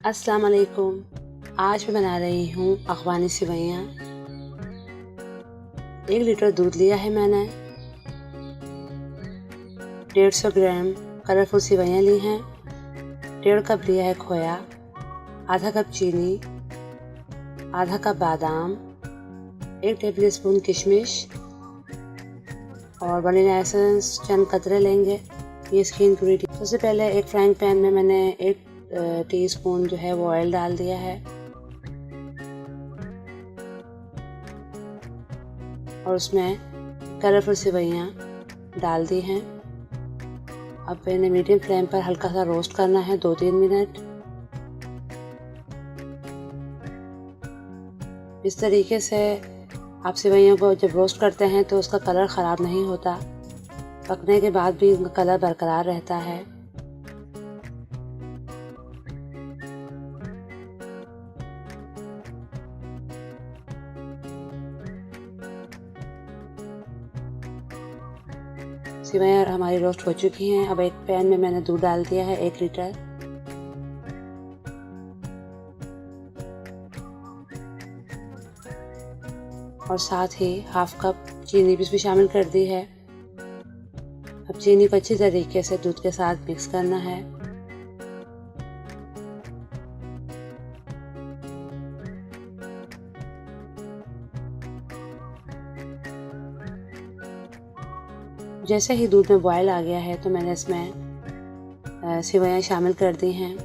अस्सलाम वालेकुम। आज मैं बना रही हूँ अफ़गानी सेवइयाँ। 1 लीटर दूध लिया है मैंने। 150 ग्राम कलरफुल सेवइयाँ ली हैं। 1.5 कप लिया है खोया, आधा कप चीनी, आधा कप बादाम, 1 टेबल स्पून किशमिश और वनीला एसेंस चंद कतरे लेंगे। ये इसकी इंग्रेडिएंट। सबसे पहले एक फ्राइंग पैन में मैंने 1 टीस्पून जो है वो ऑयल डाल दिया है और उसमें कलरफुल सेवइयाँ डाल दी हैं। अब मैंने मीडियम फ्लेम पर हल्का सा रोस्ट करना है 2-3 मिनट। इस तरीके से आप सेवइयों को जब रोस्ट करते हैं तो उसका कलर ख़राब नहीं होता, पकने के बाद भी उनका कलर बरकरार रहता है। सेवइयाँ हमारी रोस्ट हो चुकी हैं। अब एक पैन में मैंने दूध डाल दिया है 1 लीटर। और साथ ही हाफ कप चीनी भी इसमें शामिल कर दी है। अब चीनी को अच्छी तरीके से दूध के साथ मिक्स करना है। जैसे ही दूध में बॉयल आ गया है तो मैंने इसमें सेवइयाँ शामिल कर दी हैं।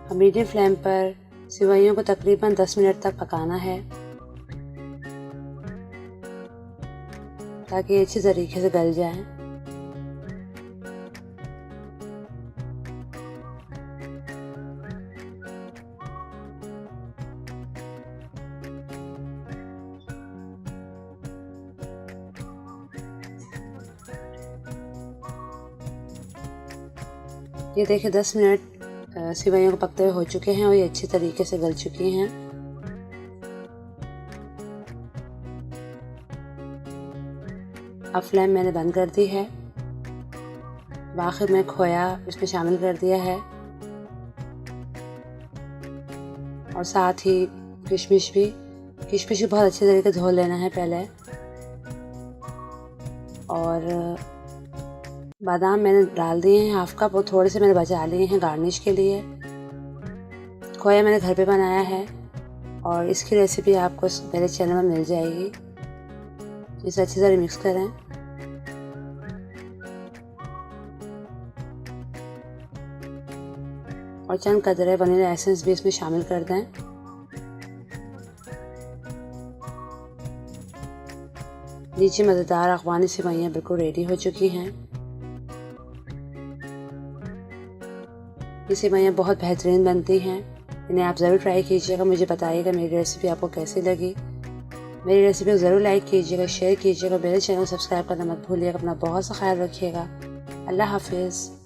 अब मीडियम फ्लेम पर सेवइयों को तकरीबन 10 मिनट तक पकाना है ताकि अच्छी तरीके से गल जाए। ये देखिए 10 मिनट सेवइयों को पकते हुए हो चुके हैं और ये अच्छी तरीके से गल चुकी हैं। अब फ्लेम मैंने बंद कर दी है। आखिर में खोया इसमें शामिल कर दिया है और साथ ही किशमिश भी बहुत अच्छी तरीके से धो लेना है पहले। और बादाम मैंने डाल दिए हैं हाफ कप और थोड़े से मैंने बचा लिए हैं गार्निश के लिए। खोया मैंने घर पे बनाया है और इसकी रेसिपी आपको मेरे चैनल में मिल जाएगी। इसे अच्छी तरह मिक्स करें और चंद कतरे वनीला एसेंस भी इसमें शामिल कर दें। नीचे मज़ेदार अफ़गानी सेवइयाँ बिल्कुल रेडी हो चुकी हैं। ये सेवइयाँ बहुत बेहतरीन बनती हैं। इन्हें आप ज़रूर ट्राई कीजिएगा। मुझे बताइएगा मेरी रेसिपी आपको कैसी लगी। मेरी रेसिपी को ज़रूर लाइक कीजिएगा, शेयर कीजिएगा। मेरे चैनल को सब्सक्राइब करना मत भूलिएगा। अपना बहुत सा ख्याल रखिएगा। अल्लाह हाफिज़।